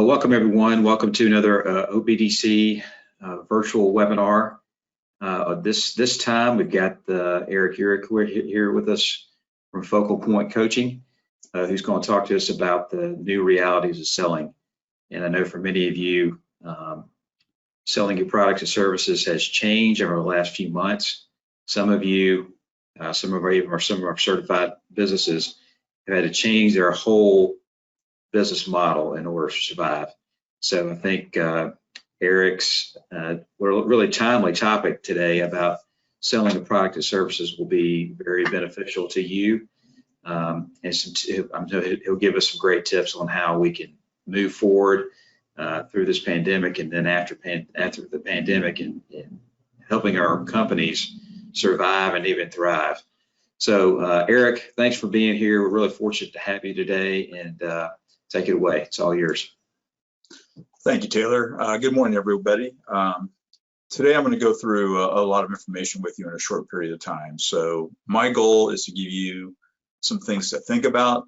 Well, welcome everyone. Welcome to another OBDC virtual webinar. This time we've got Eurich here with us from Focal Point Coaching, who's going to talk to us about the new realities of selling. And I know for many of you, selling your products and services has changed over the last few months. Some of you, some of our certified businesses have had to change their whole business model in order to survive. So I think Eurich's really timely topic today about selling the product and services will be very beneficial to you. And he'll give us some great tips on how we can move forward through this pandemic, and then after the pandemic, and helping our companies survive and even thrive. So Eurich, thanks for being here. We're really fortunate to have you today, and take it away. It's all yours. Thank you, Taylor. Good morning, everybody. Today I'm going to go through a lot of information with you in a short period of time. So my goal is to give you some things to think about,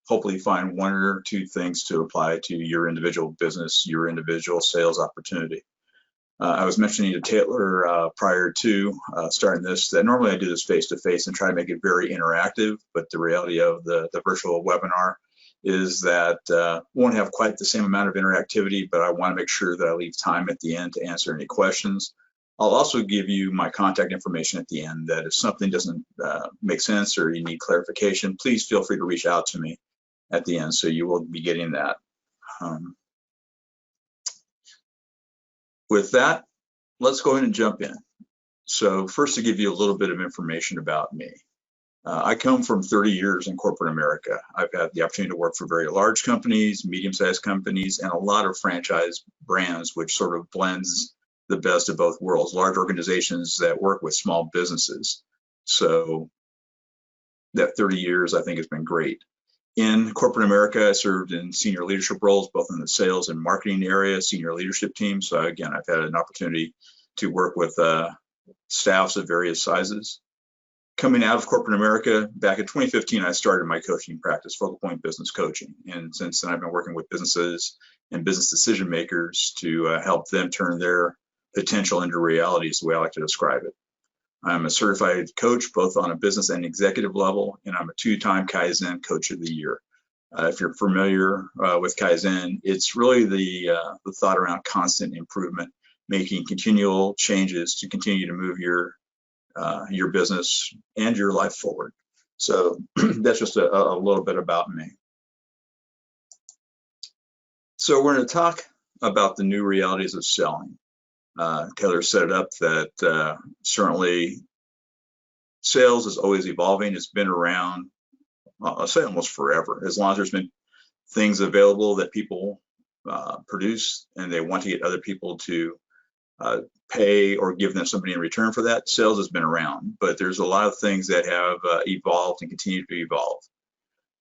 hopefully find one or two things to apply to your individual business, your individual sales opportunity. I was mentioning to Taylor prior to starting this that normally I do this face-to-face and try to make it very interactive, but the reality of the virtual webinar is that won't have quite the same amount of interactivity, but I want to make sure that I leave time at the end to answer any questions. I'll also give you my contact information at the end, that if something doesn't make sense or you need clarification, please feel free to reach out to me at the end, so you will be getting that. With that, let's go ahead and jump in. So first, to give you a little bit of information about me. I come from 30 years in corporate America. I've had the opportunity to work for very large companies, medium-sized companies, and a lot of franchise brands, which sort of blends the best of both worlds, large organizations that work with small businesses. So that 30 years, I think, has been great. In corporate America, I served in senior leadership roles, both in the sales and marketing area, senior leadership teams. So again, I've had an opportunity to work with staffs of various sizes. Coming out of corporate America, back in 2015, I started my coaching practice, Focal Point Business Coaching. And since then, I've been working with businesses and business decision makers to help them turn their potential into reality, is the way I like to describe it. I'm a certified coach, both on a business and executive level, and I'm a two-time Kaizen Coach of the Year. If you're familiar with Kaizen, it's really the thought around constant improvement, making continual changes to continue to move your business and your life forward. So that's just a little bit about me. So we're going to talk about the new realities of selling. Taylor set it up that certainly sales is always evolving. It's been around, I'll say almost forever, as long as there's been things available that people produce and they want to get other people to pay or give them something in return for that. Sales has been around, but there's a lot of things that have evolved and continue to evolve.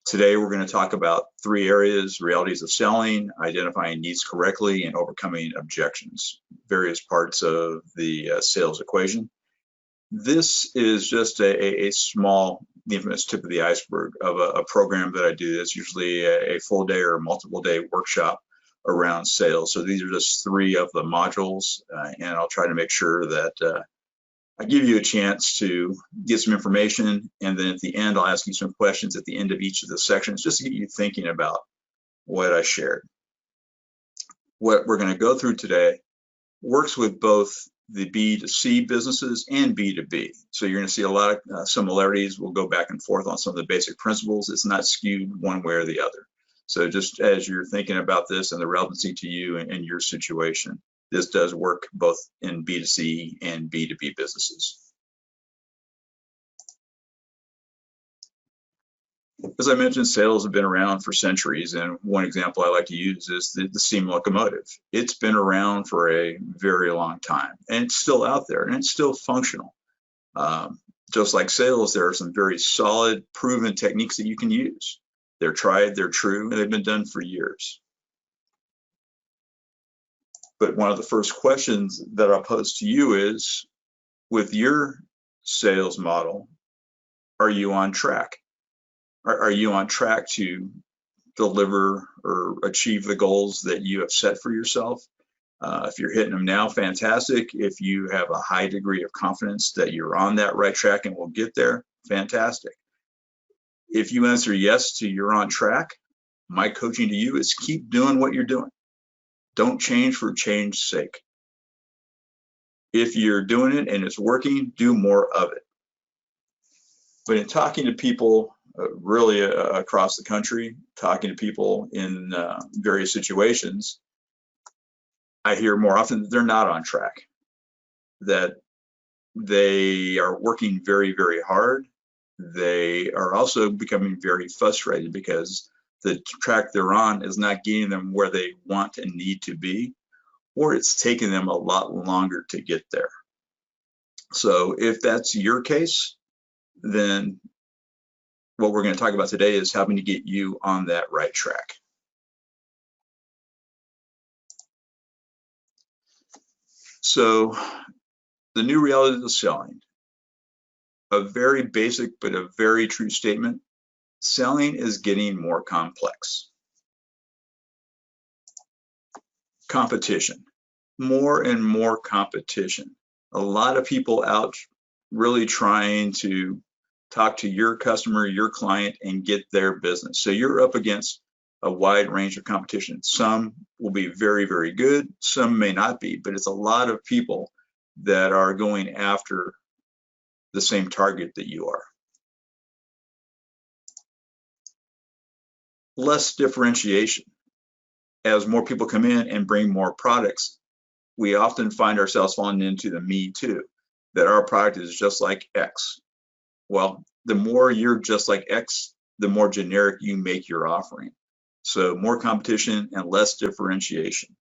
Today, we're going to talk about three areas: realities of selling, identifying needs correctly, and overcoming objections, various parts of the sales equation. This is just a small, infamous tip of the iceberg of a program that I do. That's usually a full day or multiple day workshop around sales. So these are just three of the modules, and I'll try to make sure that I give you a chance to get some information, and then at the end I'll ask you some questions at the end of each of the sections, just to get you thinking about what I shared. What we're going to go through today works with both the B2C businesses and B2B. So you're going to see a lot of similarities. We'll go back and forth on some of the basic principles. It's not skewed one way or the other. So just as you're thinking about this and the relevancy to you and your situation, this does work both in B2C and B2B businesses. As I mentioned, sales have been around for centuries, and one example I like to use is the steam locomotive. It's been around for a very long time, and it's still out there, and it's still functional. Just like sales, there are some very solid, proven techniques that you can use. They're tried, they're true, and they've been done for years. But one of the first questions that I'll pose to you is, with your sales model, are you on track? Are you on track to deliver or achieve the goals that you have set for yourself. If you're hitting them now, fantastic. If you have a high degree of confidence that you're on that right track and will get there, fantastic. If you answer yes to you're on track, my coaching to you is keep doing what you're doing. Don't change for change's sake. If you're doing it and it's working, do more of it. But in talking to people really across the country, talking to people in various situations, I hear more often that they're not on track, that they are working very, very hard. They are also becoming very frustrated because the track they're on is not getting them where they want and need to be, or it's taking them a lot longer to get there. So if that's your case, then what we're going to talk about today is how to get you on that right track. So the new reality of selling, a very basic but a very true statement. Selling is getting more complex. Competition, more and more competition. A lot of people out really trying to talk to your customer, your client, and get their business. So you're up against a wide range of competition. Some will be very, very good. Some may not be, but it's a lot of people that are going after the same target that you are. Less differentiation. As more people come in and bring more products, we often find ourselves falling into the me too, that our product is just like X. Well, the more you're just like X, the more generic you make your offering. So more competition and less differentiation.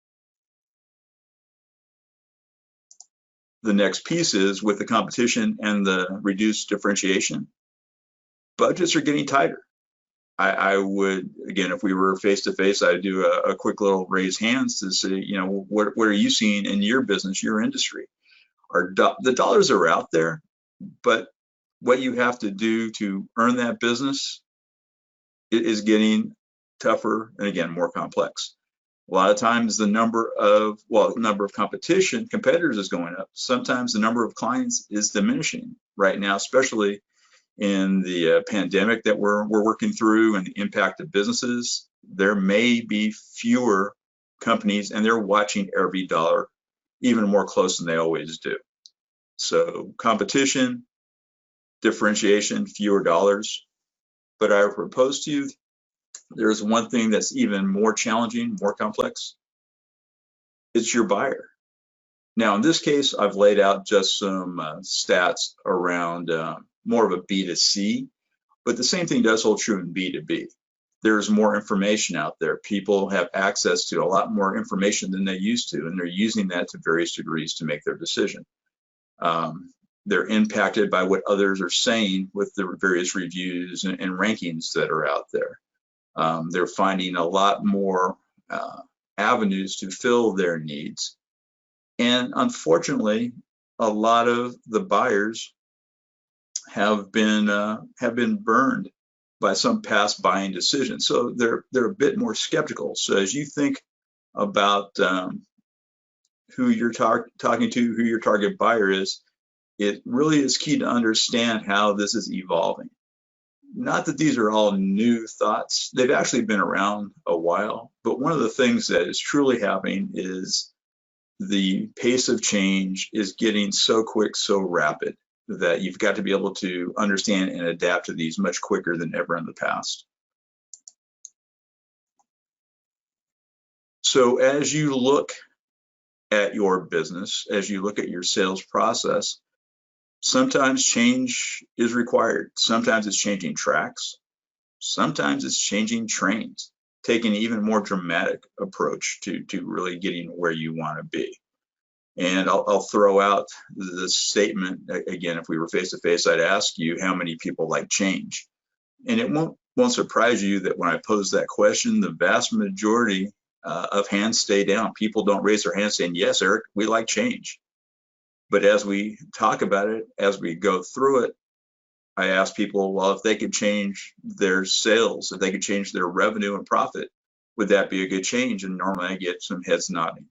The next piece is with the competition and the reduced differentiation, budgets are getting tighter. I would, again, if we were face to face, I'd do a quick little raise hands to say, you know, what are you seeing in your business, your industry? The dollars are out there, but what you have to do to earn that business is getting tougher and, again, more complex. A lot of times the number of competitors is going up. Sometimes the number of clients is diminishing right now, especially in the pandemic that we're working through and the impact of businesses. There may be fewer companies and they're watching every dollar even more close than they always do. So competition, differentiation, fewer dollars. But I propose to you, there's one thing that's even more challenging, more complex. It's your buyer. Now, in this case, I've laid out just some stats around more of a B2C, but the same thing does hold true in B2B. There's more information out there. People have access to a lot more information than they used to, and they're using that to various degrees to make their decision. They're impacted by what others are saying with the various reviews and rankings that are out there. They're finding a lot more avenues to fill their needs. And unfortunately, a lot of the buyers have been burned by some past buying decisions. So they're a bit more skeptical. So as you think about who you're talking to, who your target buyer is, it really is key to understand how this is evolving. Not that these are all new thoughts. They've actually been around a while, but one of the things that is truly happening is the pace of change is getting so quick, so rapid, that you've got to be able to understand and adapt to these much quicker than ever in the past. So as you look at your business, as you look at your sales process, sometimes change is required. Sometimes it's changing tracks. Sometimes it's changing trains, taking an even more dramatic approach to really getting where you want to be. And I'll throw out the statement again. If we were face to face, I'd ask you how many people like change, and it won't surprise you that when I pose that question, the vast majority of hands stay down. People don't raise their hands saying, "Yes, Eric, we like change." But as we talk about it, as we go through it, I ask people, well, if they could change their sales, if they could change their revenue and profit, would that be a good change? And normally I get some heads nodding.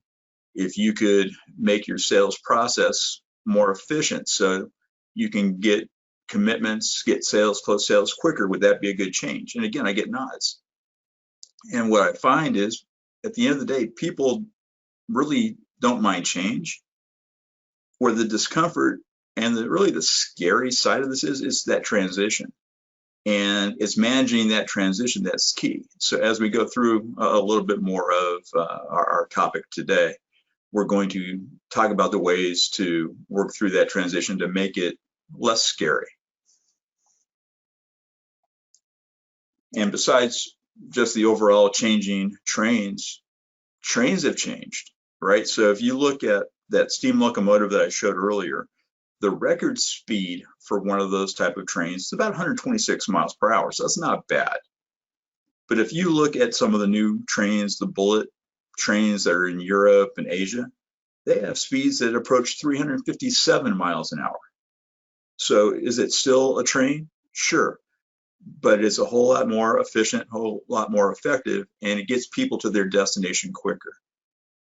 If you could make your sales process more efficient so you can get commitments, get sales, close sales quicker, would that be a good change? And again, I get nods. And what I find is at the end of the day, people really don't mind change. Where the discomfort and really the scary side of this is that transition. And it's managing that transition that's key. So as we go through a little bit more of our topic today, we're going to talk about the ways to work through that transition to make it less scary. And besides just the overall changing trains have changed, right? So if you look at that steam locomotive that I showed earlier, the record speed for one of those type of trains is about 126 miles per hour, so that's not bad. But if you look at some of the new trains, the bullet trains that are in Europe and Asia, they have speeds that approach 357 miles an hour. So is it still a train? Sure, but it's a whole lot more efficient, a whole lot more effective, and it gets people to their destination quicker.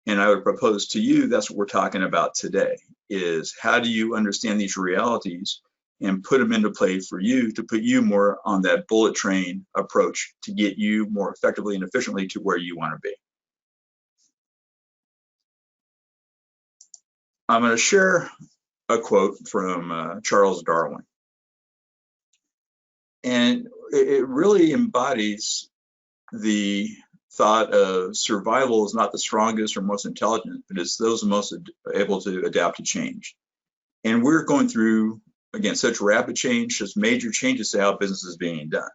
And I would propose to you, that's what we're talking about today, is how do you understand these realities and put them into play for you to put you more on that bullet train approach to get you more effectively and efficiently to where you want to be. I'm going to share a quote from Charles Darwin. And it really embodies the thought of survival is not the strongest or most intelligent, but it's those most able to adapt to change. And we're going through, again, such rapid change, such major changes to how business is being done.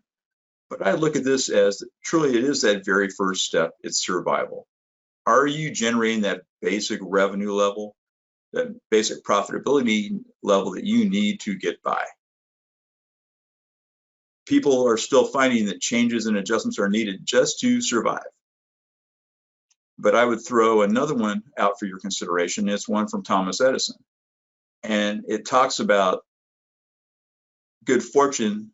But I look at this as truly it is that very first step, it's survival. Are you generating that basic revenue level, that basic profitability level that you need to get by? People are still finding that changes and adjustments are needed just to survive. But I would throw another one out for your consideration. It's one from Thomas Edison. And it talks about good fortune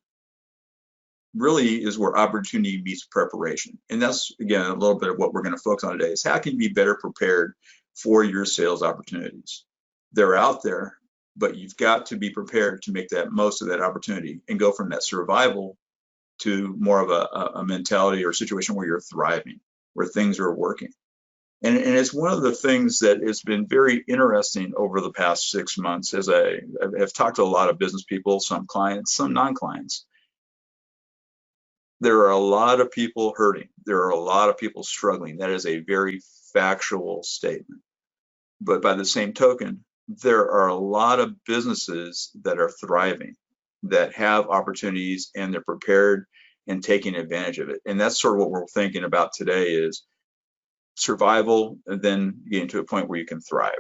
really is where opportunity meets preparation. And that's, again, a little bit of what we're going to focus on today is how can you be better prepared for your sales opportunities? They're out there, but you've got to be prepared to make that most of that opportunity and go from that survival to more of a mentality or situation where you're thriving, where things are working. And it's one of the things that has been very interesting over the past 6 months as I have talked to a lot of business people, some clients, some non-clients. There are a lot of people hurting. There are a lot of people struggling. That is a very factual statement. But by the same token, there are a lot of businesses that are thriving, that have opportunities, and they're prepared and taking advantage of it. And that's sort of what we're thinking about today is survival and then getting to a point where you can thrive.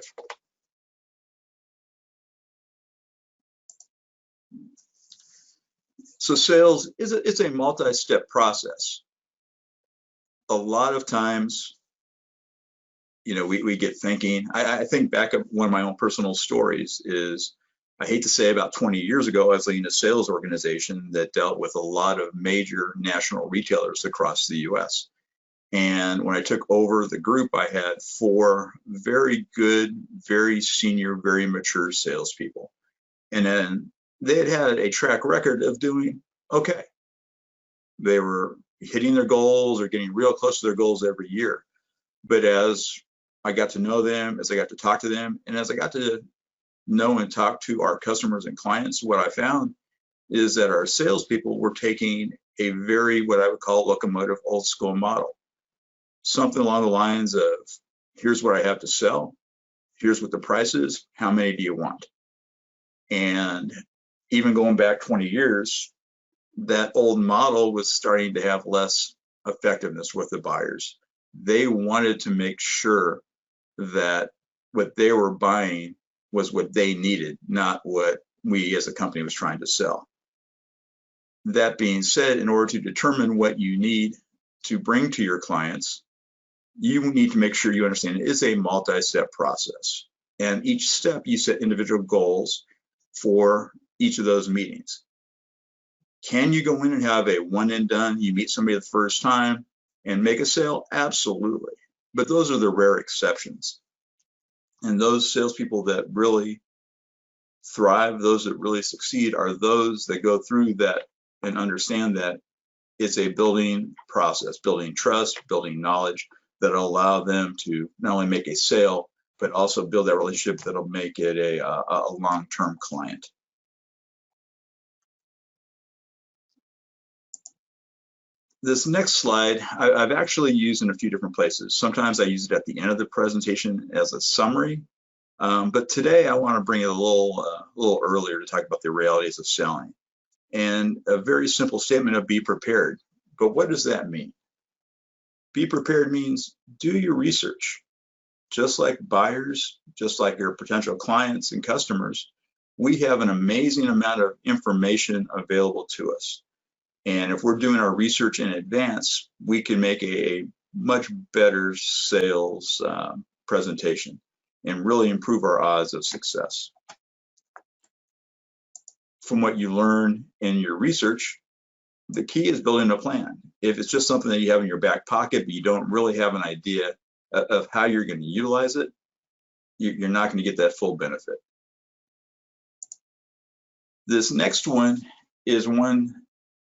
So sales it's a multi-step process. A lot of times, you know, we get thinking, I think back of one of my own personal stories is, I hate to say about 20 years ago, I was leading a sales organization that dealt with a lot of major national retailers across the US. And when I took over the group, I had 4 very good, very senior, very mature salespeople. And then they had a track record of doing okay. They were hitting their goals or getting real close to their goals every year. But as I got to know them, as I got to talk to them, and as I got to know and talk to our customers and clients, what I found is that our salespeople were taking a very, what I would call locomotive old school model. Something along the lines of, here's what I have to sell, here's what the price is, how many do you want? And even going back 20 years, that old model was starting to have less effectiveness with the buyers. They wanted to make sure that what they were buying was what they needed, not what we as a company was trying to sell. That being said, in order to determine what you need to bring to your clients, you need to make sure you understand it is a multi-step process. And each step you set individual goals for each of those meetings. Can you go in and have a one and done? You meet somebody the first time and make a sale? Absolutely. But those are the rare exceptions. And those salespeople that really thrive, those that really succeed, are those that go through that and understand that it's a building process, building trust, building knowledge that'll allow them to not only make a sale, but also build that relationship that'll make it a long-term client. This next slide, I've actually used in a few different places. Sometimes I use it at the end of the presentation as a summary, but today I want to bring it a little earlier to talk about the realities of selling. And a very simple statement of be prepared. But what does that mean? Be prepared means do your research. Just like buyers, just like your potential clients and customers, we have an amazing amount of information available to us. And if we're doing our research in advance, we can make a much better sales presentation and really improve our odds of success. From what you learn in your research, the key is building a plan. If it's just something that you have in your back pocket, but you don't really have an idea of how you're going to utilize it, you're not going to get that full benefit. This next one is one,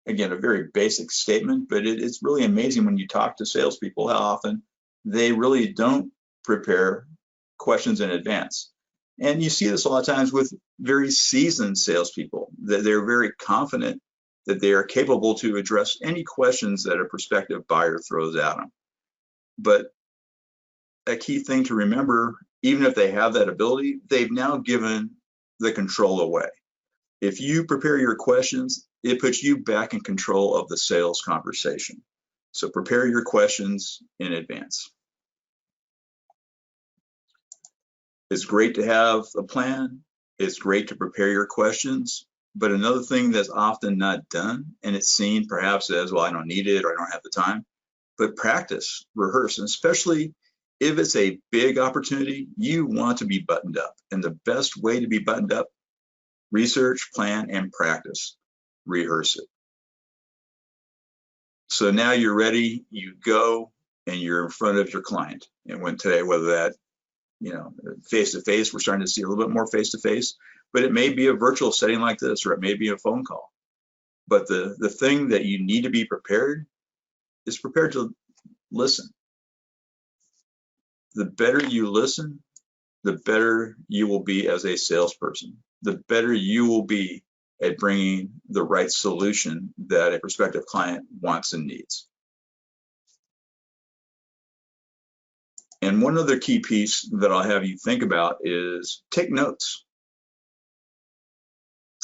again, a very basic statement, but it's really amazing when you talk to salespeople how often they really don't prepare questions in advance. And you see this a lot of times with very seasoned salespeople, that they're very confident that they are capable to address any questions that a prospective buyer throws at them. But a key thing to remember, even if they have that ability, they've now given the control away. If you prepare your questions, it puts you back in control of the sales conversation. So prepare your questions in advance. It's great to have a plan. It's great to prepare your questions. But another thing that's often not done, and it's seen perhaps as, well, I don't need it or I don't have the time, but practice, rehearse, and especially if it's a big opportunity, you want to be buttoned up. And the best way to be buttoned up, research, plan, and practice. Rehearse it. So now you're ready, you go, and you're in front of your client. And when today, whether that, face-to-face, we're starting to see a little bit more face-to-face, but it may be a virtual setting like this, or it may be a phone call. But the thing that you need to be prepared is prepared to listen. The better you listen, the better you will be as a salesperson. The better you will be at bringing the right solution that a prospective client wants and needs. And one other key piece that I'll have you think about is take notes.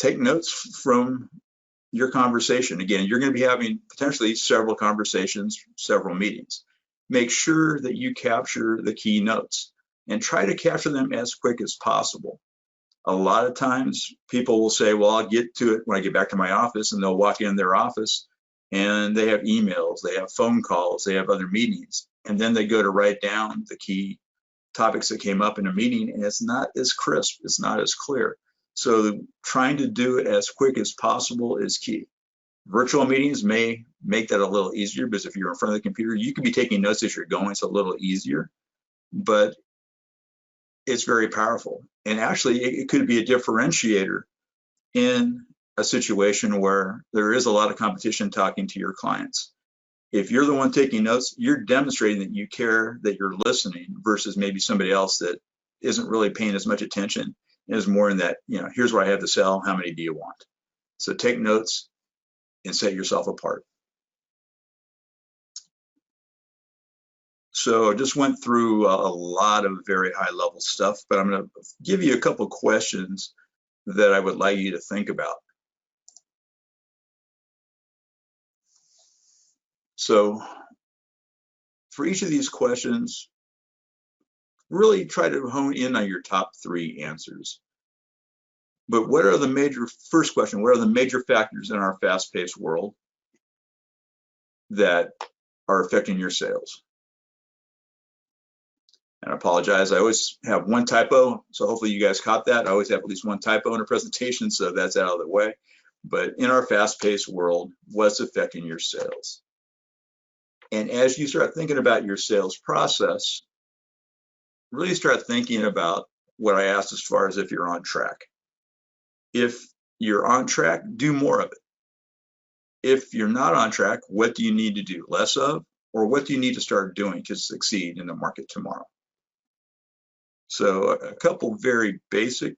Take notes from your conversation. Again, you're going to be having potentially several conversations, several meetings. Make sure that you capture the key notes and try to capture them as quick as possible. A lot of times people will say, well, I'll get to it when I get back to my office, and they'll walk in their office and they have emails, they have phone calls, they have other meetings. And then they go to write down the key topics that came up in a meeting, and it's not as crisp, it's not as clear. So trying to do it as quick as possible is key. Virtual meetings may make that a little easier, because if you're in front of the computer, you can be taking notes as you're going, it's a little easier, but it's very powerful. And actually, it could be a differentiator in a situation where there is a lot of competition talking to your clients. If you're the one taking notes, you're demonstrating that you care, that you're listening, versus maybe somebody else that isn't really paying as much attention and is more in that, here's what I have to sell, how many do you want? So take notes and set yourself apart. So I just went through a lot of very high level stuff, but I'm going to give you a couple questions that I would like you to think about. So for each of these questions, really try to hone in on your top 3 answers. But what are the major, first question, what are the major factors in our fast-paced world that are affecting your sales? And I apologize, I always have one typo, so hopefully you guys caught that. I always have at least one typo in a presentation, so that's out of the way. but in our fast-paced world, what's affecting your sales? And as you start thinking about your sales process, really start thinking about what I asked as far as if you're on track. If you're on track, do more of it. If you're not on track, what do you need to do less of, or what do you need to start doing to succeed in the market tomorrow? So a couple very basic,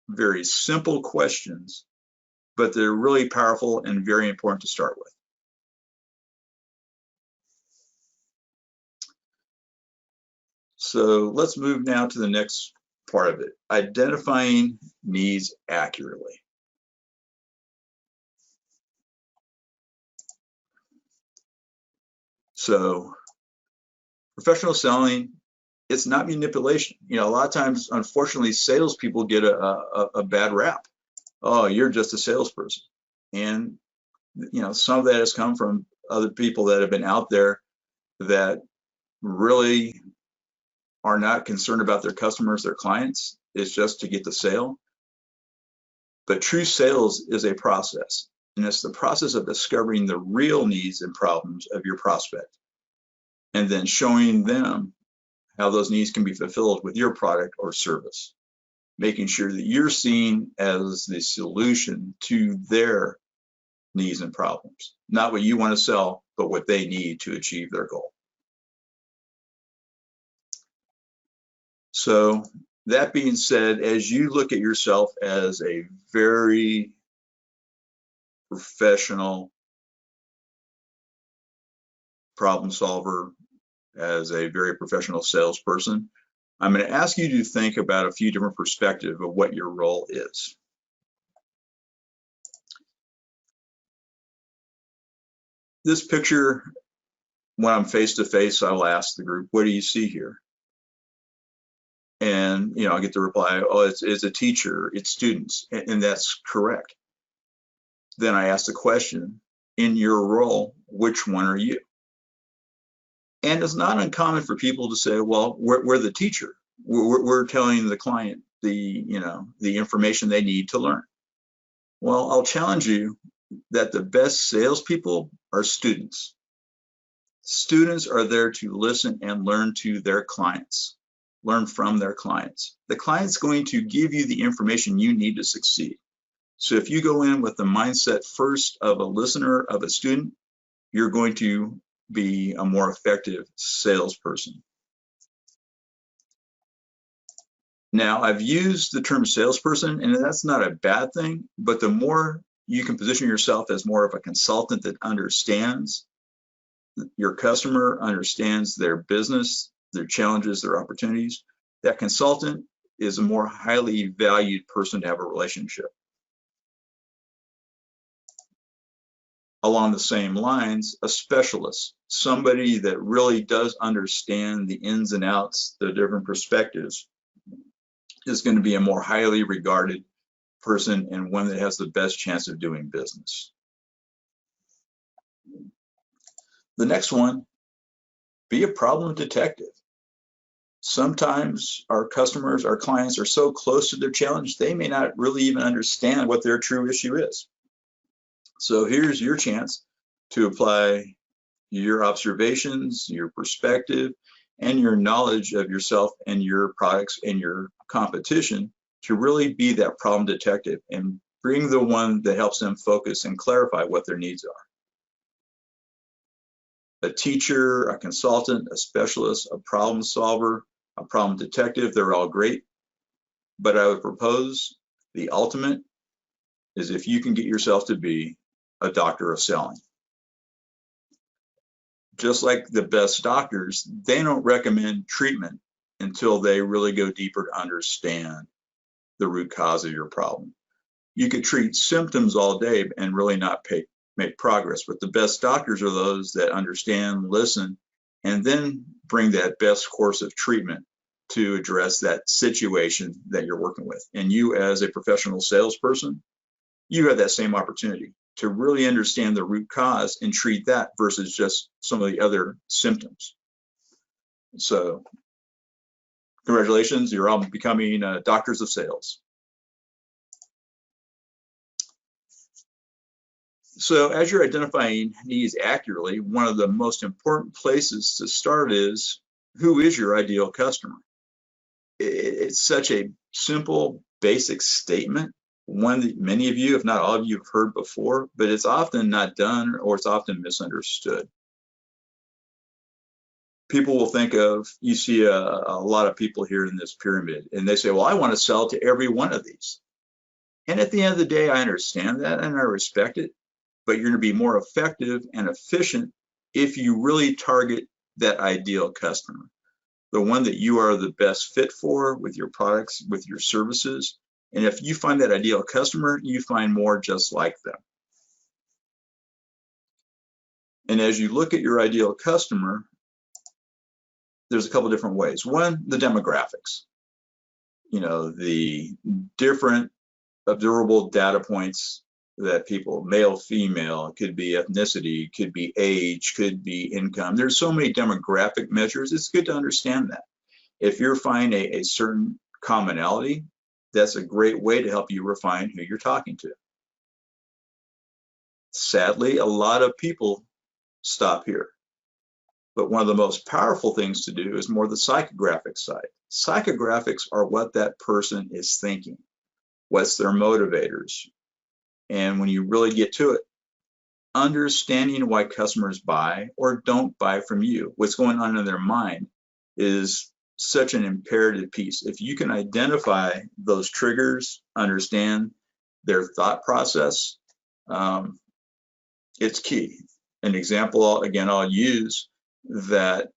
very simple questions, but they're really powerful and very important to start with. So let's move now to the next part of it, identifying needs accurately. So professional selling, it's not manipulation. You know, a lot of times, unfortunately, salespeople get a bad rap. Oh, you're just a salesperson. And, you know, some of that has come from other people that have been out there that really are not concerned about their customers, their clients. It's just to get the sale. But true sales is a process, and it's the process of discovering the real needs and problems of your prospect, and then showing them how those needs can be fulfilled with your product or service, making sure that you're seen as the solution to their needs and problems, not what you want to sell, but what they need to achieve their goal. So that being said, as you look at yourself as a very professional problem solver, as a very professional salesperson, I'm going to ask you to think about a few different perspectives of what your role is. This picture, when I'm face to face, I'll ask the group, what do you see here? And, you know, I get the reply, oh, it's a teacher, it's students, and that's correct. Then I ask the question, in your role, which one are you? And it's not uncommon for people to say, well, we're the teacher. We're telling the client the information they need to learn. Well, I'll challenge you that the best salespeople are students. Students are there to listen and learn to their clients, learn from their clients. The client's going to give you the information you need to succeed. So if you go in with the mindset first of a listener, of a student, you're going to be a more effective salesperson. Now, I've used the term salesperson, and that's not a bad thing, but the more you can position yourself as more of a consultant that understands your customer, understands their business, their challenges, their opportunities, that consultant is a more highly valued person to have a relationship. Along the same lines, a specialist, somebody that really does understand the ins and outs, the different perspectives, is going to be a more highly regarded person and one that has the best chance of doing business. The next one, be a problem detective. Sometimes our customers, our clients are so close to their challenge, they may not really even understand what their true issue is. So here's your chance to apply your observations, your perspective, and your knowledge of yourself and your products and your competition to really be that problem detective and bring the one that helps them focus and clarify what their needs are. A teacher, a consultant, a specialist, a problem solver, a problem detective, they're all great. But I would propose the ultimate is if you can get yourself to be a doctor of selling. Just like the best doctors, they don't recommend treatment until they really go deeper to understand the root cause of your problem. You could treat symptoms all day and really not make progress, but the best doctors are those that understand, listen, and then bring that best course of treatment to address that situation that you're working with. And you, as a professional salesperson, you have that same opportunity to really understand the root cause and treat that versus just some of the other symptoms. So congratulations, you're all becoming doctors of sales. So as you're identifying needs accurately, one of the most important places to start is, who is your ideal customer? It's such a simple, basic statement, one that many of you, if not all of you, have heard before, but it's often not done, or it's often misunderstood. People will think of, you see a lot of people here in this pyramid, and they say, well, I want to sell to every one of these. And at the end of the day, I understand that and I respect it, but you're going to be more effective and efficient if you really target that ideal customer, the one that you are the best fit for with your products, with your services. And if you find that ideal customer, you find more just like them. And as you look at your ideal customer, there's a couple different ways. One, the demographics. You know, the different observable data points that people, male, female, could be ethnicity, could be age, could be income. There's so many demographic measures. It's good to understand that. If you're finding a certain commonality, that's a great way to help you refine who you're talking to. Sadly, a lot of people stop here. But one of the most powerful things to do is more the psychographic side. Psychographics are what that person is thinking. What's their motivators? And when you really get to it, understanding why customers buy or don't buy from you, what's going on in their mind, is such an imperative piece. If you can identify those triggers, understand their thought process, it's key. An example, again, I'll use that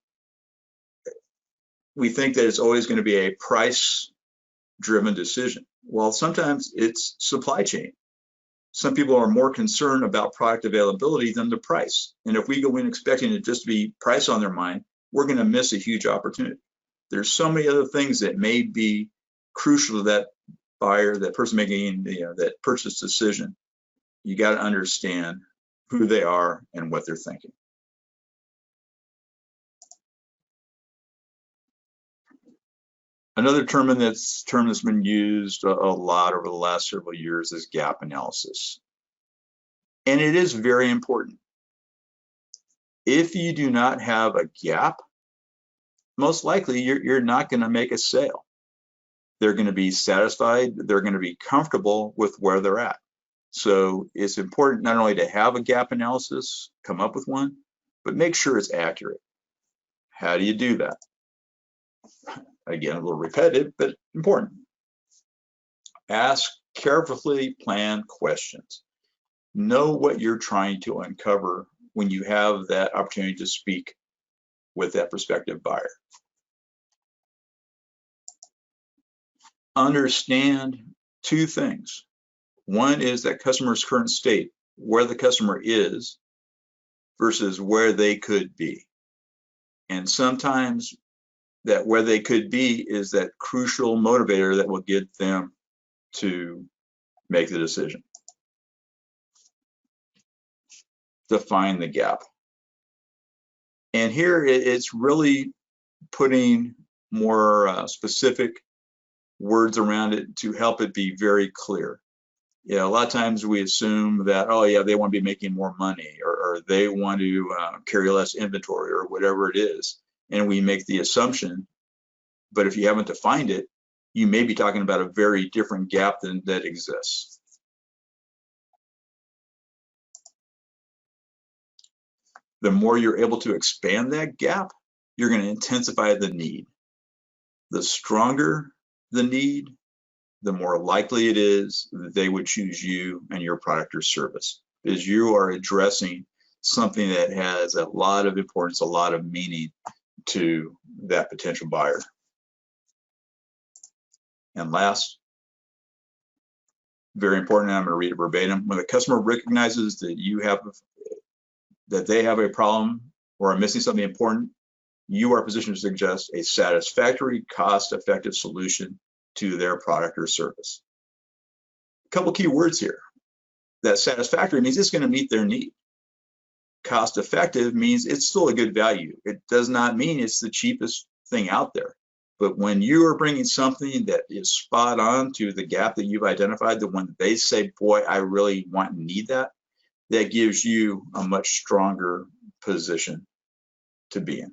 we think that it's always going to be a price-driven decision. Well, sometimes it's supply chain. Some people are more concerned about product availability than the price. And if we go in expecting it just to be price on their mind, we're going to miss a huge opportunity. There's so many other things that may be crucial to that buyer, that person making that purchase decision. You got to understand who they are and what they're thinking. Another term that's been used a lot over the last several years is gap analysis. And it is very important. If you do not have a gap, most likely you're not going to make a sale. They're going to be satisfied, they're going to be comfortable with where they're at. So it's important not only to have a gap analysis, come up with one, but make sure it's accurate. How do you do that? Again, a little repetitive, but important. Ask carefully planned questions. Know what you're trying to uncover when you have that opportunity to speak with that prospective buyer. Understand two things. One is that customer's current state, where the customer is versus where they could be. And sometimes that where they could be is that crucial motivator that will get them to make the decision. Define the gap. And here it's really putting more specific words around it to help it be very clear. A lot of times we assume that, oh yeah, they want to be making more money, or they want to carry less inventory, or whatever it is. And we make the assumption, but if you haven't defined it, you may be talking about a very different gap than that exists. The more you're able to expand that gap, you're going to intensify the need. The stronger the need, the more likely it is that they would choose you and your product or service, because you are addressing something that has a lot of importance, a lot of meaning to that potential buyer. And last, very important, and I'm going to read it verbatim. When the customer recognizes that they have a problem or are missing something important, you are positioned to suggest a satisfactory, cost-effective solution to their product or service. A couple key words here. That satisfactory means it's going to meet their need. Cost-effective means it's still a good value. It does not mean it's the cheapest thing out there. But when you are bringing something that is spot on to the gap that you've identified, the one that they say, boy, I really want and need that, that gives you a much stronger position to be in.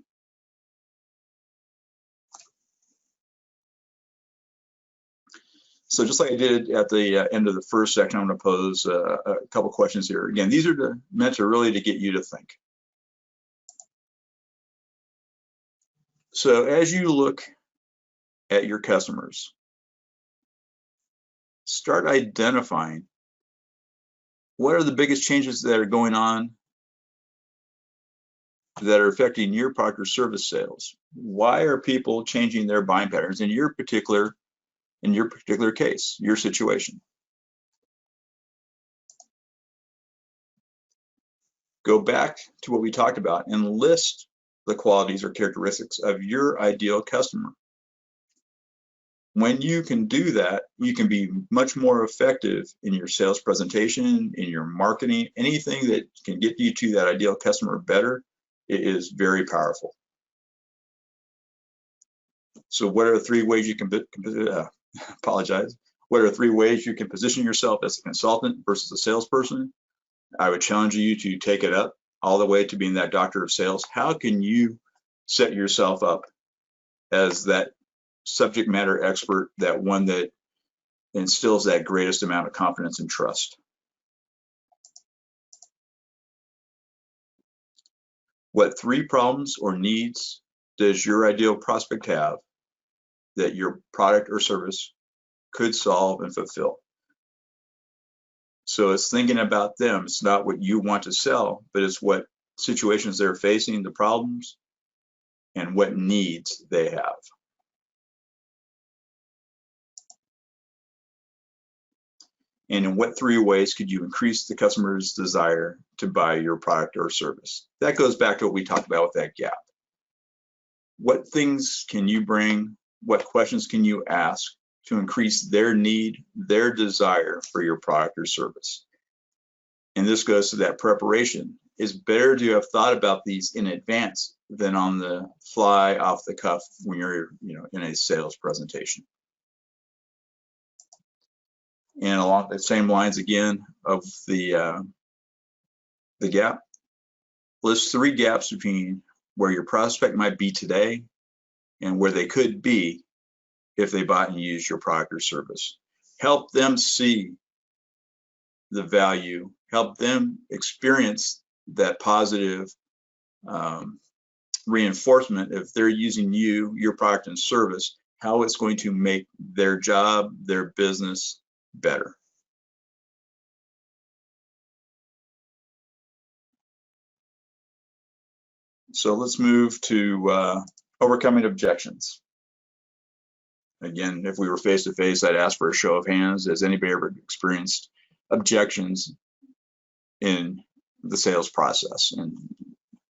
So just like I did at the end of the first section, I'm going to pose a couple questions here. Again, these are meant to really to get you to think. So as you look at your customers, start identifying what are the biggest changes that are going on that are affecting your product or service sales. Why are people changing their buying patterns in your particular case, your situation? Go back to what we talked about and list the qualities or characteristics of your ideal customer. When you can do that, you can be much more effective in your sales presentation, in your marketing, anything that can get you to that ideal customer better. It is very powerful. So what are 3 ways you can What are 3 ways you can position yourself as a consultant versus a salesperson? I would challenge you to take it up all the way to being that doctor of sales. How can you set yourself up as that subject matter expert, that one that instills that greatest amount of confidence and trust? What 3 problems or needs does your ideal prospect have that your product or service could solve and fulfill? So it's thinking about them. It's not what you want to sell, but it's what situations they're facing, the problems, and what needs they have. And in what 3 ways could you increase the customer's desire to buy your product or service? That goes back to what we talked about with that gap. What things can you bring? What questions can you ask to increase their need, their desire for your product or service? And this goes to that preparation. It's better to have thought about these in advance than on the fly, off the cuff when you're in a sales presentation. And along the same lines again of the gap, list 3 gaps between where your prospect might be today and where they could be if they bought and used your product or service. Help them see the value, help them experience that positive reinforcement if they're using you, your product and service, how it's going to make their job, their business better. So let's move to overcoming objections. Again, if we were face to face, I'd ask for a show of hands. Has anybody ever experienced objections in the sales process? And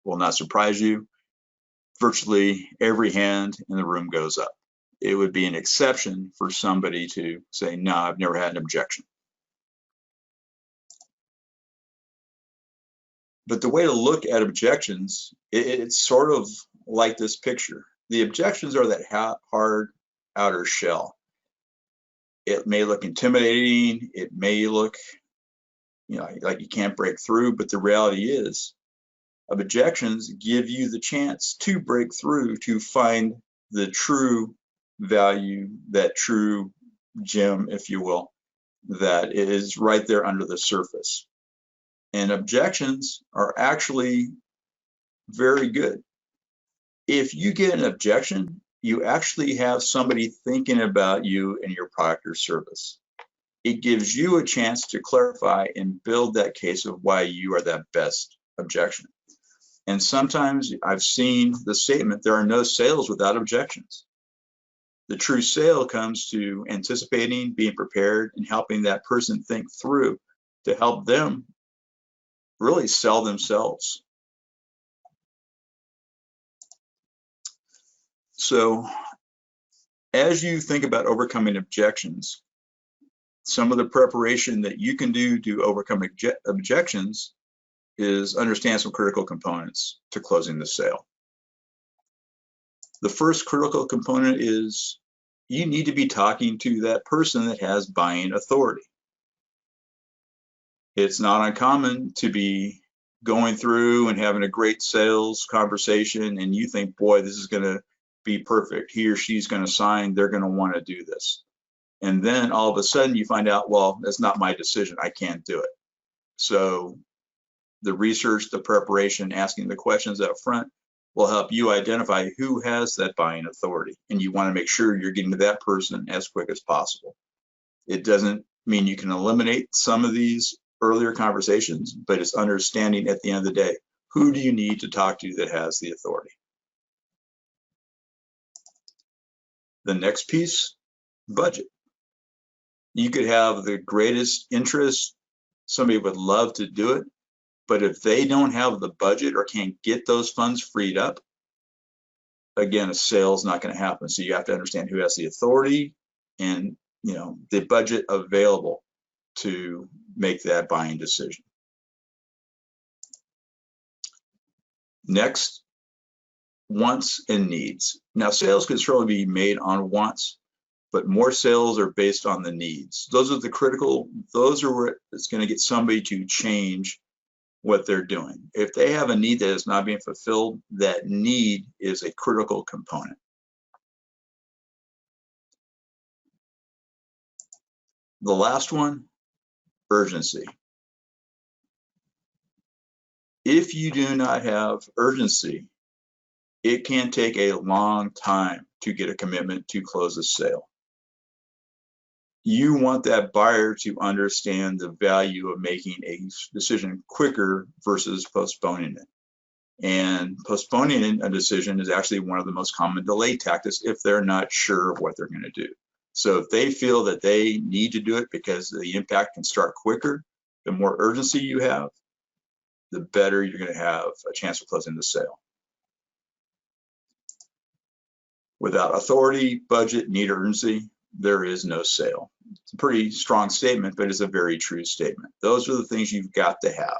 will not surprise you, virtually every hand in the room goes up. It would be an exception for somebody to say, no, I've never had an objection. But the way to look at objections, it's sort of like this picture. The objections are that hard outer shell. It may look intimidating. It may look, like you can't break through, but the reality is objections give you the chance to break through, to find the true value, that true gem, if you will, that is right there under the surface. And objections are actually very good. If you get an objection, you actually have somebody thinking about you and your product or service. It gives you a chance to clarify and build that case of why you are that best objection. And sometimes I've seen the statement, there are no sales without objections. The true sale comes to anticipating, being prepared, and helping that person think through to help them really sell themselves. So as you think about overcoming objections, some of the preparation that you can do to overcome objections is understand some critical components to closing the sale. The first critical component is you need to be talking to that person that has buying authority. It's not uncommon to be going through and having a great sales conversation, and you think, boy, this is going to be perfect. He or she's going to sign. They're going to want to do this. And then all of a sudden you find out, well, that's not my decision. I can't do it. So the research, the preparation, asking the questions up front will help you identify who has that buying authority. And you want to make sure you're getting to that person as quick as possible. It doesn't mean you can eliminate some of these earlier conversations, but it's understanding at the end of the day, who do you need to talk to that has the authority? The next piece, budget. You could have the greatest interest, somebody would love to do it, but if they don't have the budget or can't get those funds freed up, again, a sale is not going to happen. So you have to understand who has the authority and, you know, the budget available to make that buying decision. Next, wants and needs. Now, sales can certainly be made on wants, but more sales are based on the needs. Those are the critical, those are where it's going to get somebody to change what they're doing. If they have a need that is not being fulfilled, that need is a critical component. The last one, urgency. If you do not have urgency, it can take a long time to get a commitment to close a sale. You want that buyer to understand the value of making a decision quicker versus postponing it. And postponing a decision is actually one of the most common delay tactics if they're not sure of what they're going to do. So if they feel that they need to do it because the impact can start quicker, the more urgency you have, the better you're going to have a chance of closing the sale. Without authority, budget, need, urgency, there is no sale. It's a pretty strong statement, but it's a very true statement. Those are the things you've got to have.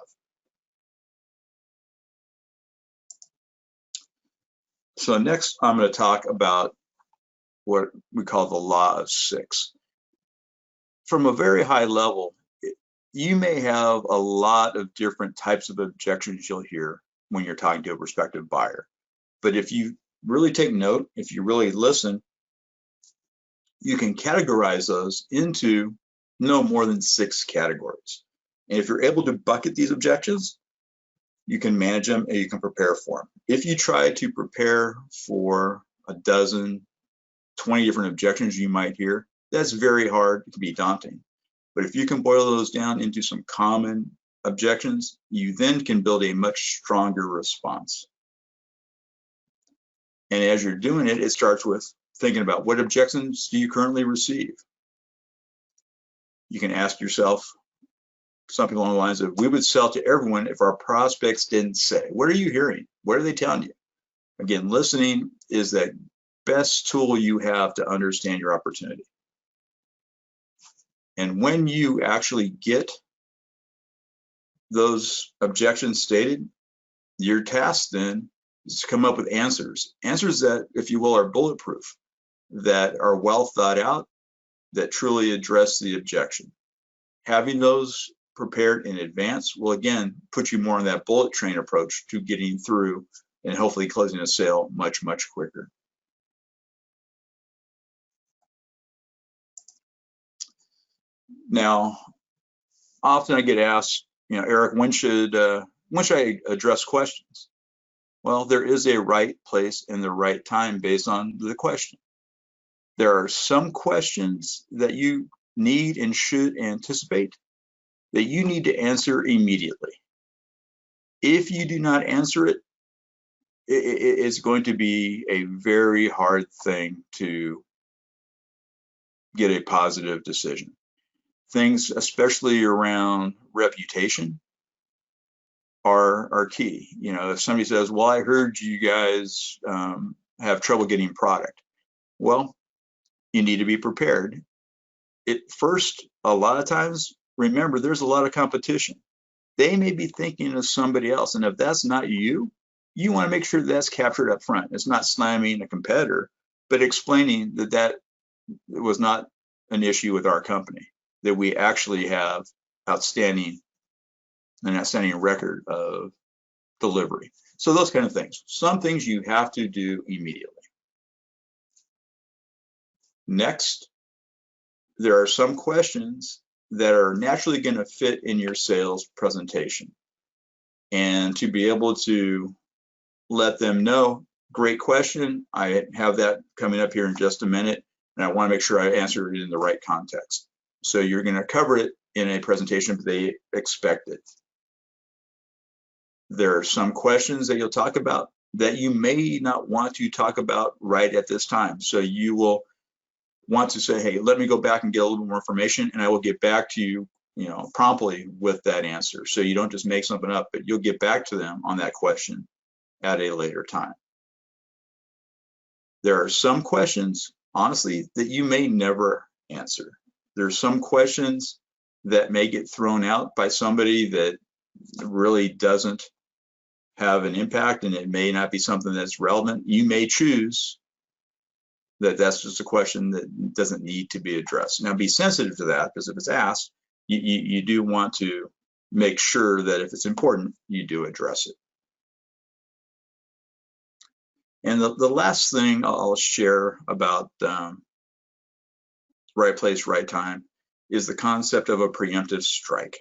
So next, I'm going to talk about what we call the law of six. From a very high level, you may have a lot of different types of objections you'll hear when you're talking to a prospective buyer. But if you really take note, if you really listen, you can categorize those into no more than 6 categories. And if you're able to bucket these objections, you can manage them and you can prepare for them. If you try to prepare for a dozen, 20 different objections you might hear, that's very hard. It can be daunting. But if you can boil those down into some common objections, you then can build a much stronger response. And as you're doing it, it starts with thinking about what objections do you currently receive? You can ask yourself something along the lines of, we would sell to everyone if our prospects didn't say. What are you hearing? What are they telling you? Again, listening is the best tool you have to understand your opportunity. And when you actually get those objections stated, your task then is to come up with answers that, if you will, are bulletproof, that are well thought out, that truly address the objection. Having those prepared in advance will again put you more on that bullet train approach to getting through and hopefully closing a sale much, much quicker. Now, often I get asked, Eric, when should I address questions? Well, there is a right place and the right time based on the question. There are some questions that you need and should anticipate that you need to answer immediately. If you do not answer it, it's going to be a very hard thing to get a positive decision. Things, especially around reputation, are key. If somebody says, well, I heard you guys have trouble getting product. Well, you need to be prepared. First, a lot of times, remember, there's a lot of competition. They may be thinking of somebody else. And if that's not you, you want to make sure that's captured up front. It's not slamming a competitor, but explaining that was not an issue with our company, that we actually have outstanding an outstanding record of delivery. So those kind of things. Some things you have to do immediately. Next, there are some questions that are naturally going to fit in your sales presentation. And to be able to let them know, great question, I have that coming up here in just a minute, and I want to make sure I answer it in the right context. So you're going to cover it in a presentation if they expect it. There are some questions that you'll talk about that you may not want to talk about right at this time. So you will want to say, hey, let me go back and get a little more information, and I will get back to you, promptly with that answer. So you don't just make something up, but you'll get back to them on that question at a later time. There are some questions, honestly, that you may never answer. There's some questions that may get thrown out by somebody that really doesn't have an impact, and it may not be something that's relevant. You may choose that that's just a question that doesn't need to be addressed. Now, be sensitive to that, because if it's asked, you do want to make sure that if it's important, you do address it. And the last thing I'll share about right place, right time is the concept of a preemptive strike.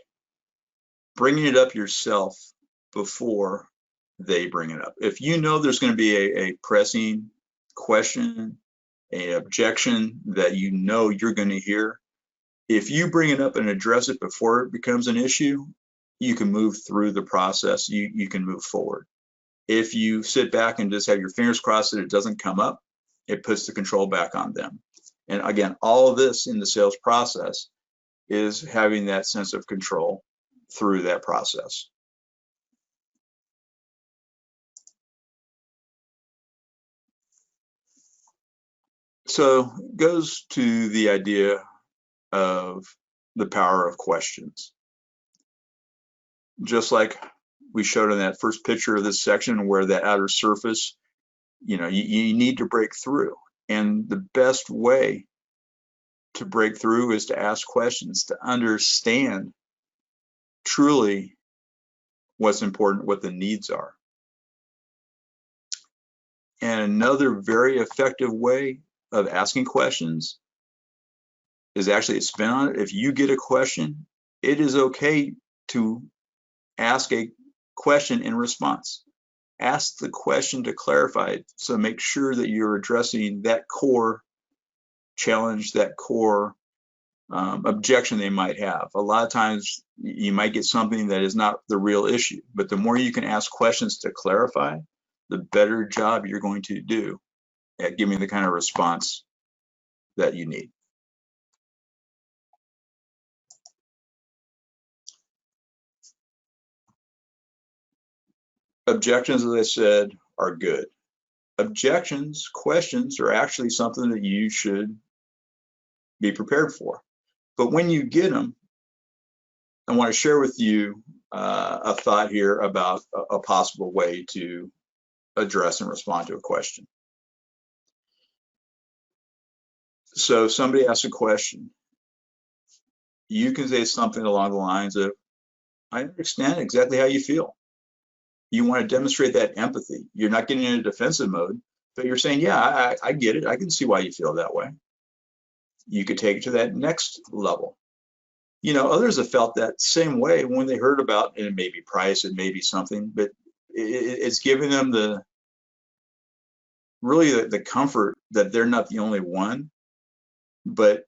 Bringing it up yourself before they bring it up. If you know there's going to be a pressing question, an objection that you know you're going to hear, if you bring it up and address it before it becomes an issue, you can move through the process, you can move forward. If you sit back and just have your fingers crossed that it doesn't come up, it puts the control back on them. And again, all of this in the sales process is having that sense of control through that process. So it goes to the idea of the power of questions. Just like we showed in that first picture of this section where that outer surface, you need to break through. And the best way to break through is to ask questions, to understand truly what's important, what the needs are. And another very effective way of asking questions is actually a spin on it. If you get a question, it is okay to ask a question in response. Ask the question to clarify it. So make sure that you're addressing that core challenge, that core objection they might have. A lot of times you might get something that is not the real issue, but the more you can ask questions to clarify, the better job you're going to do at giving the kind of response that you need. Objections, as I said, are good. Objections, questions are actually something that you should be prepared for. But when you get them, I want to share with you a thought here about a possible way to address and respond to a question. So somebody asks a question. You can say something along the lines of, I understand exactly how you feel. You want to demonstrate that empathy. You're not getting in a defensive mode, but you're saying, yeah, I get it. I can see why you feel that way. You could take it to that next level. Others have felt that same way when they heard about, and it may be price, it may be something, but it's giving them the comfort that they're not the only one, but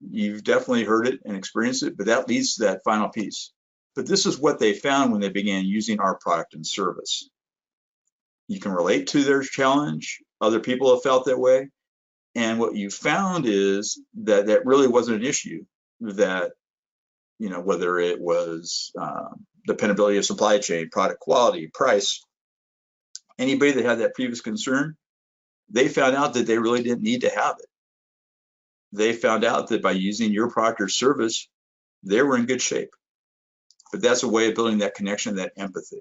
you've definitely heard it and experienced it, but that leads to that final piece. But this is what they found when they began using our product and service. You can relate to their challenge. Other people have felt that way. And what you found is that that really wasn't an issue, that, whether it was dependability of supply chain, product quality, price, anybody that had that previous concern, they found out that they really didn't need to have it. They found out that by using your product or service, they were in good shape. But that's a way of building that connection, that empathy.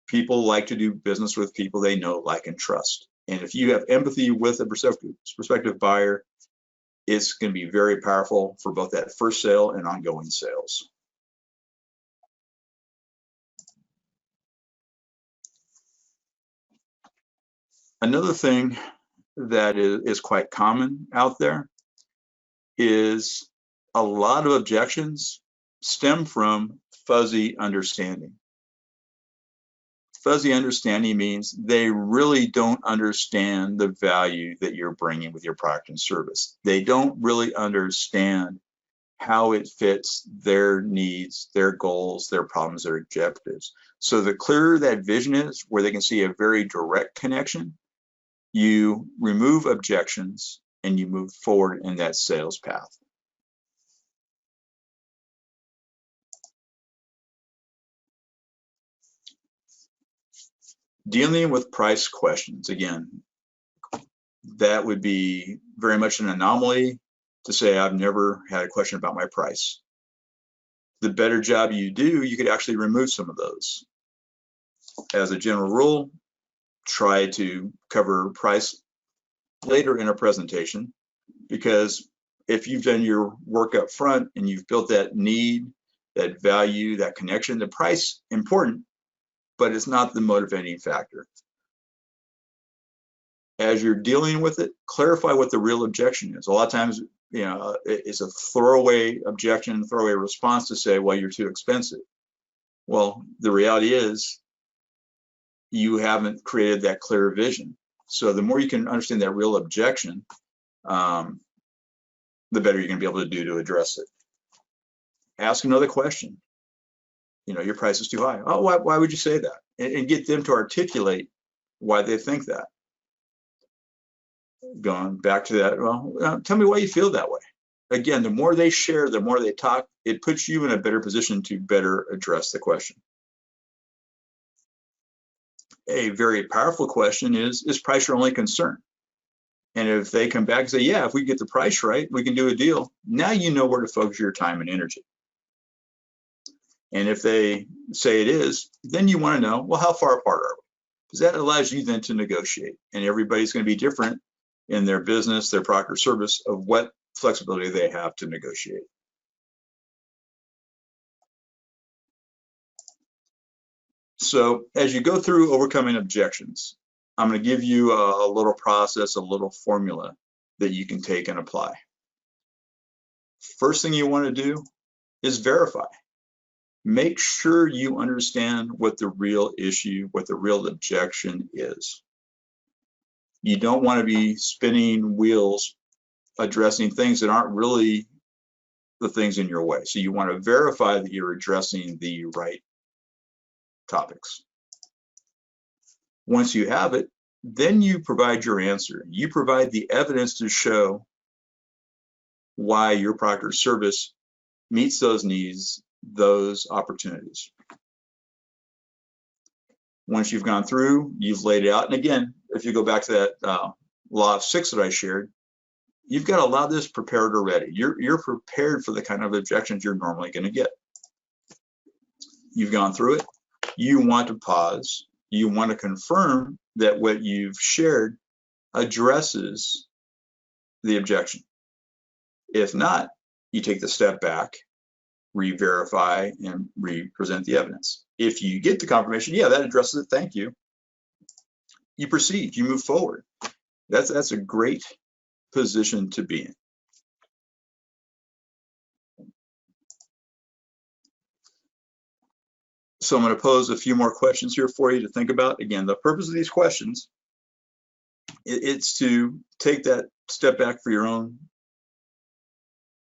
People like to do business with people they know, like, and trust. And if you have empathy with a prospective buyer, it's going to be very powerful for both that first sale and ongoing sales. Another thing that is quite common out there is a lot of objections stem from fuzzy understanding. Fuzzy understanding means they really don't understand the value that you're bringing with your product and service. They don't really understand how it fits their needs, their goals, their problems, their objectives. So the clearer that vision is, where they can see a very direct connection, you remove objections and you move forward in that sales path. Dealing with price questions, again, that would be very much an anomaly to say I've never had a question about my price. The better job you do, you could actually remove some of those. As a general rule, try to cover price later in a presentation, because if you've done your work up front and you've built that need, that value, that connection, the price important, but it's not the motivating factor. As you're dealing with it, clarify what the real objection is. A lot of times, you know, it's a throwaway objection, throwaway response to say, well, you're too expensive. Well, the reality is you haven't created that clear vision. So the more you can understand that real objection, the better you're gonna be able to do to address it. Ask another question. You know, your price is too high. Oh, why would you say that? And get them to articulate why they think that. Going back to that, well, tell me why you feel that way. Again, the more they share, the more they talk, it puts you in a better position to better address the question. A very powerful question is price your only concern? And if they come back and say, yeah, if we get the price right, we can do a deal. Now you know where to focus your time and energy. And if they say it is, then you want to know, well, how far apart are we? Because that allows you then to negotiate. And everybody's going to be different in their business, their product or service, of what flexibility they have to negotiate. So as you go through overcoming objections, I'm going to give you a little process, a little formula that you can take and apply. First thing you want to do is verify. Make sure you understand what the real issue, what the real objection is. You don't want to be spinning wheels addressing things that aren't really the things in your way. So you want to verify that you're addressing the right topics. Once you have it, then you provide your answer. You provide the evidence to show why your product or service meets those needs, those opportunities. Once you've gone through, you've laid it out. And again, if you go back to that law of 6 that I shared, you've got a lot of this prepared already. You're prepared for the kind of objections you're normally going to get. You've gone through it. You want to pause. You want to confirm that what you've shared addresses the objection. If not, you take the step back, re-verify, and re-present the evidence. If you get the confirmation, yeah, that addresses it, thank you, you proceed, you move forward. That's a great position to be in. So I'm going to pose a few more questions here for you to think about. Again, the purpose of these questions, it's to take that step back for your own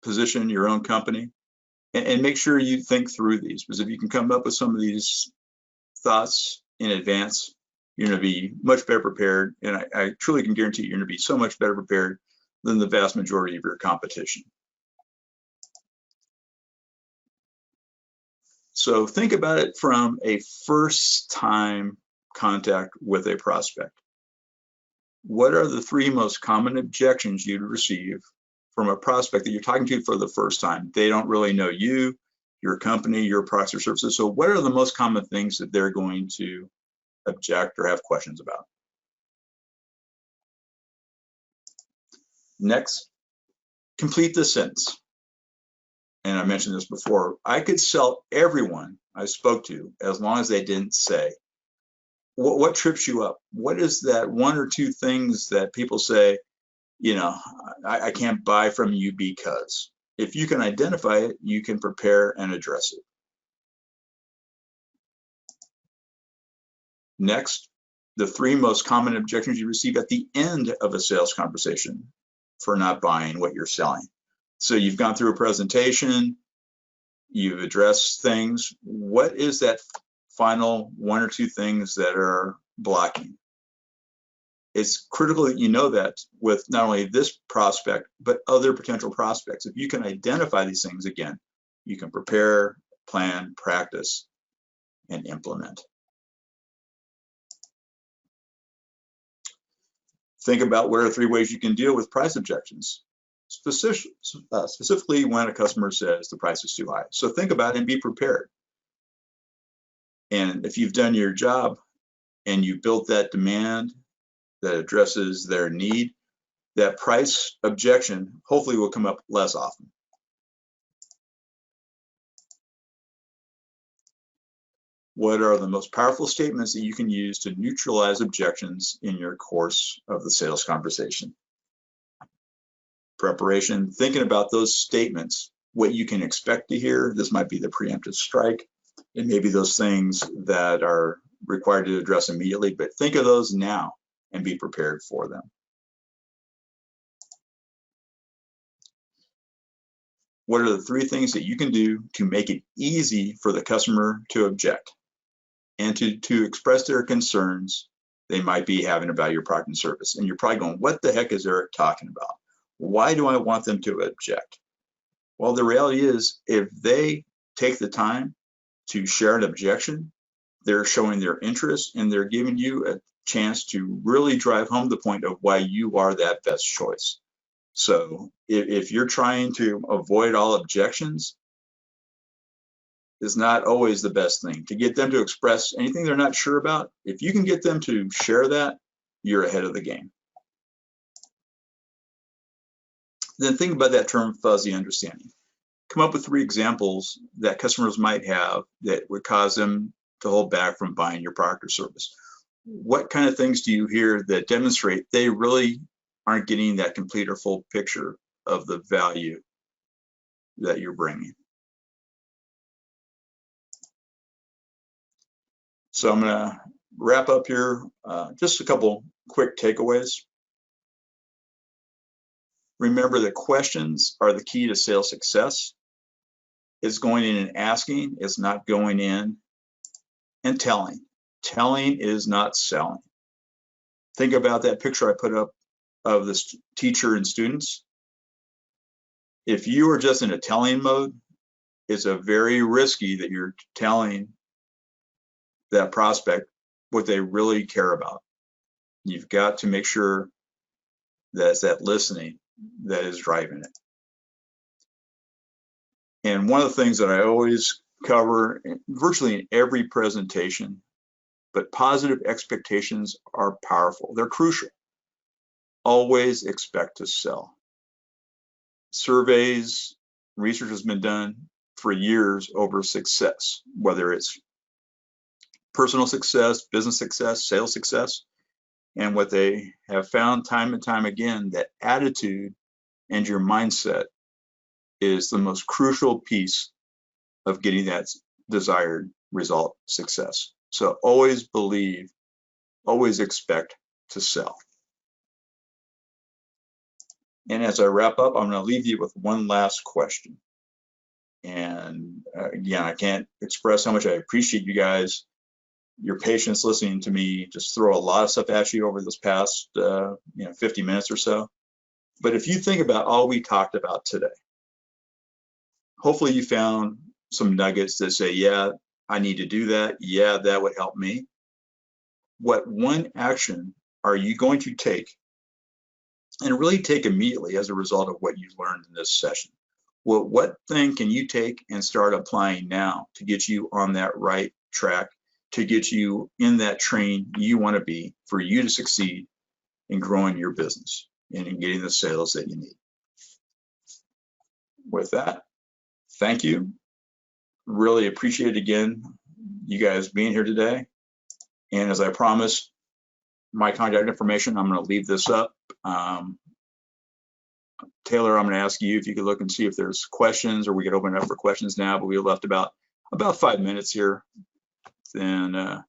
position, your own company, and make sure you think through these, because if you can come up with some of these thoughts in advance, you're going to be much better prepared. And I truly can guarantee you're going to be so much better prepared than the vast majority of your competition. So think about it from a first time contact with a prospect. What are the 3 most common objections you'd receive from a prospect that you're talking to for the first time? They don't really know you, your company, your products or services. So what are the most common things that they're going to object or have questions about? Next, complete the sentence. And I mentioned this before, I could sell everyone I spoke to as long as they didn't say. what trips you up? What is that one or two things that people say, you know, I can't buy from you because? If you can identify it, you can prepare and address it. Next, the 3 most common objections you receive at the end of a sales conversation for not buying what you're selling. So you've gone through a presentation, you've addressed things. What is that final 1 or 2 things that are blocking? It's critical that you know that with not only this prospect, but other potential prospects. If you can identify these things, again, you can prepare, plan, practice, and implement. Think about what are 3 ways you can deal with price objections, specifically when a customer says the price is too high. So think about it and be prepared. And if you've done your job and you built that demand that addresses their need, that price objection hopefully will come up less often. What are the most powerful statements that you can use to neutralize objections in your course of the sales conversation? Preparation, thinking about those statements, what you can expect to hear. This might be the preemptive strike, and maybe those things that are required to address immediately, but think of those now and be prepared for them. What are the 3 things that you can do to make it easy for the customer to object and to express their concerns they might be having about your product and service? And you're probably going, what the heck is Eric talking about? Why do I want them to object? Well, the reality is, if they take the time to share an objection, they're showing their interest and they're giving you a chance to really drive home the point of why you are that best choice. So if you're trying to avoid all objections, is not always the best thing. To get them to express anything they're not sure about, if you can get them to share that, you're ahead of the game. Then think about that term fuzzy understanding. Come up with 3 examples that customers might have that would cause them to hold back from buying your product or service. What kind of things do you hear that demonstrate they really aren't getting that complete or full picture of the value that you're bringing? So I'm going to wrap up here. Just a couple quick takeaways. Remember that questions are the key to sales success. It's going in and asking, it's not going in and telling. Telling is not selling. Think about that picture I put up of this teacher and students. If you are just in a telling mode, it's a very risky that you're telling that prospect what they really care about. You've got to make sure that it's that listening that is driving it. And one of the things that I always cover virtually in every presentation, but positive expectations are powerful. They're crucial. Always expect to sell. Surveys, research has been done for years over success, whether it's personal success, business success, sales success. And what they have found time and time again, that attitude and your mindset is the most crucial piece of getting that desired result, success. So always believe, always expect to sell. And as I wrap up, I'm going to leave you with one last question. And again, I can't express how much I appreciate you guys, your patience listening to me just throw a lot of stuff at you over this past 50 minutes or so. But if you think about all we talked about today, hopefully you found some nuggets that say, yeah, I need to do that. Yeah, that would help me. What one action are you going to take and really take immediately as a result of what you learned in this session? Well, what thing can you take and start applying now to get you on that right track, to get you in that train you want to be, for you to succeed in growing your business and in getting the sales that you need? With that, thank you. Really appreciate, again, you guys being here today. And as I promised, my contact information, I'm going to leave this up. Taylor, I'm going to ask you if you could look and see if there's questions, or we could open it up for questions now, but we left about 5 minutes here. Then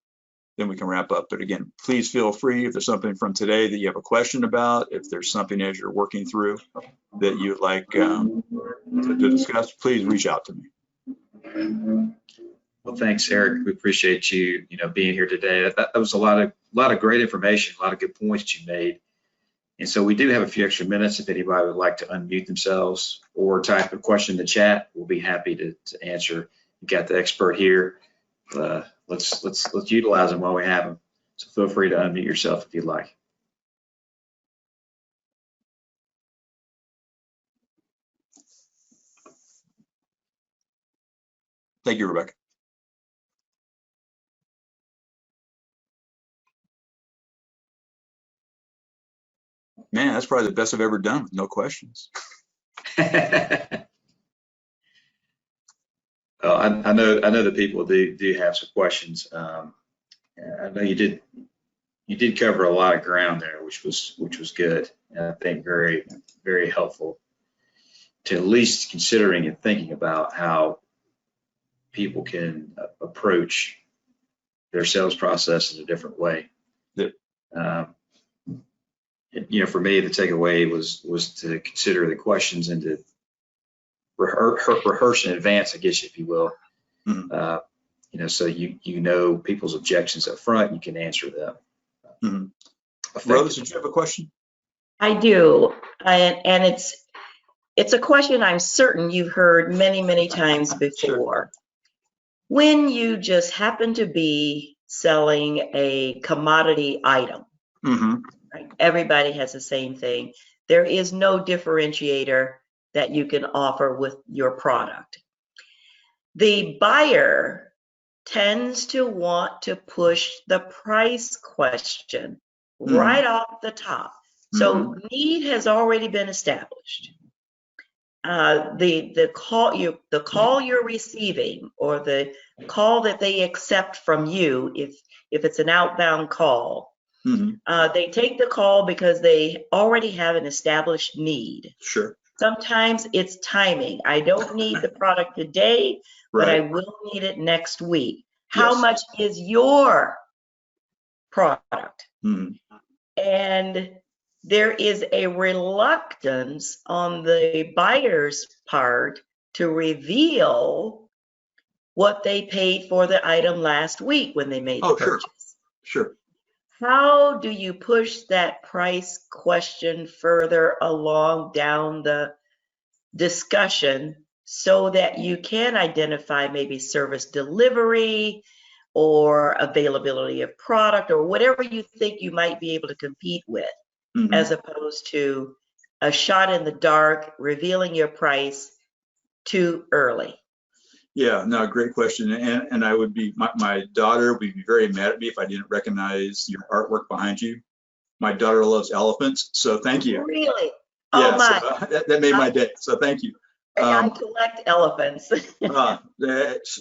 we can wrap up. But again, please feel free, if there's something from today that you have a question about, if there's something as you're working through that you'd like to discuss, please reach out to me. Well, thanks, Eric. We appreciate you, being here today. That was a lot of great information, a lot of good points you made. And so we do have a few extra minutes. If anybody would like to unmute themselves or type a question in the chat, we'll be happy to answer. We've got the expert here. Let's utilize them while we have them. So feel free to unmute yourself if you'd like. Thank you, Rebecca. Man, that's probably the best I've ever done with no questions. I know that people do have some questions. I know you did cover a lot of ground there, which was good, and I think very, very helpful to at least considering and thinking about how people can approach their sales process in a different way. Yep. For me, the takeaway was to consider the questions and to rehearse in advance, I guess, if you will. Mm-hmm. So you know people's objections up front, you can answer them. Mm-hmm. Rose, did you have a question? I do, and it's a question I'm certain you've heard many, many times before. Sure. When you just happen to be selling a commodity item, mm-hmm. right? Everybody has the same thing. There is no differentiator that you can offer with your product. The buyer tends to want to push the price question mm-hmm. right off the top. So mm-hmm. need has already been established. The call you're receiving, or the call that they accept from you, if it's an outbound call, mm-hmm. They take the call because they already have an established need. Sure. Sometimes it's timing. I don't need the product today, right. but I will need it next week. How yes. much is your product? Mm-hmm. And there is a reluctance on the buyer's part to reveal what they paid for the item last week when they made the purchase. Sure. How do you push that price question further along down the discussion so that you can identify maybe service delivery or availability of product or whatever you think you might be able to compete with, mm-hmm. as opposed to a shot in the dark, revealing your price too early? Yeah, no, great question. And I would be, my daughter would be very mad at me if I didn't recognize your artwork behind you. My daughter loves elephants, so thank you. Really? Yeah, oh my. So, that made my day, so thank you. I collect elephants.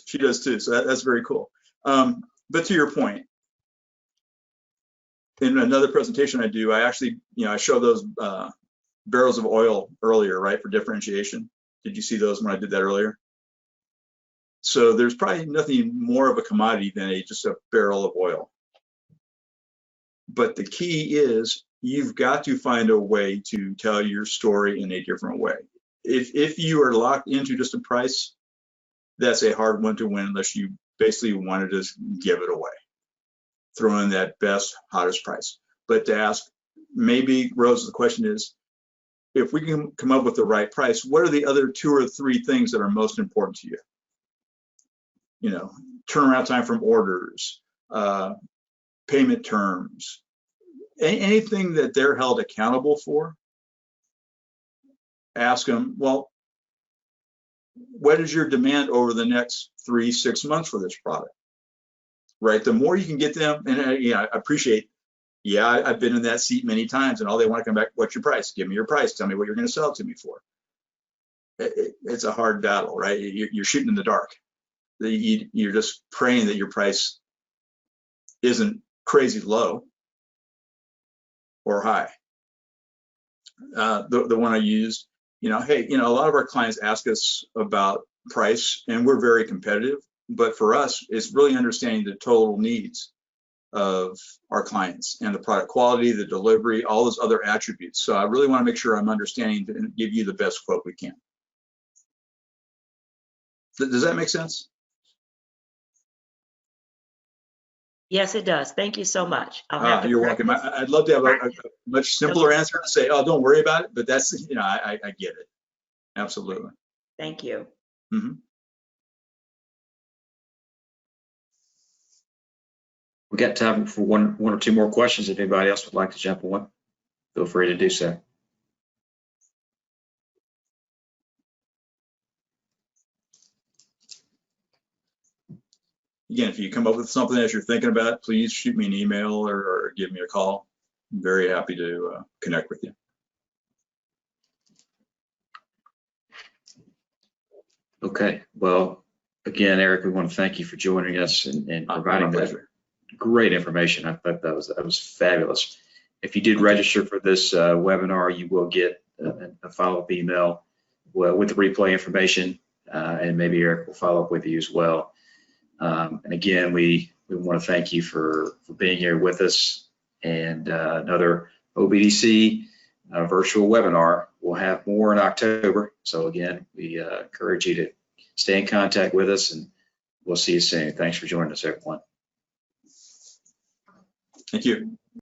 She does too, so that's very cool. But to your point, in another presentation I do, I actually, I show those barrels of oil earlier, right, for differentiation. Did you see those when I did that earlier? So there's probably nothing more of a commodity than just a barrel of oil. But the key is you've got to find a way to tell your story in a different way. If you are locked into just a price, that's a hard one to win unless you basically wanted to give it away, throw in that best, hottest price. But to ask, maybe, Rose, the question is, if we can come up with the right price, what are the other 2 or 3 things that are most important to you? Turnaround time from orders, payment terms, anything that they're held accountable for. Ask them, well, what is your demand over the next 3-6 months for this product? Right, the more you can get them, and I appreciate, I've been in that seat many times, and all they want to come back, what's your price? Give me your price, tell me what you're going to sell it to me for. It's a hard battle, right? You're shooting in the dark. You're just praying that your price isn't crazy low or high. The one I used, hey, a lot of our clients ask us about price, and we're very competitive, but for us, it's really understanding the total needs of our clients and the product quality, the delivery, all those other attributes. So I really want to make sure I'm understanding and give you the best quote we can. Does that make sense? Yes, it does. Thank you so much. I'll have to You're welcome. I'd love to have a much simpler answer to say, oh, don't worry about it, but that's, I get it. Absolutely. Thank you. Mm-hmm. We got time for one or two more questions. If anybody else would like to jump on, feel free to do so. Again, if you come up with something as you're thinking about it, please shoot me an email or give me a call. I'm very happy to connect with you. Okay. Well, again, Eric, we want to thank you for joining us and providing that great information. I thought that was fabulous. If you did register for this webinar, you will get a follow-up email with the replay information, and maybe Eric will follow up with you as well. And again, we want to thank you for being here with us. And another OBDC virtual webinar. We'll have more in October. So again, we encourage you to stay in contact with us, and we'll see you soon. Thanks for joining us, everyone. Thank you.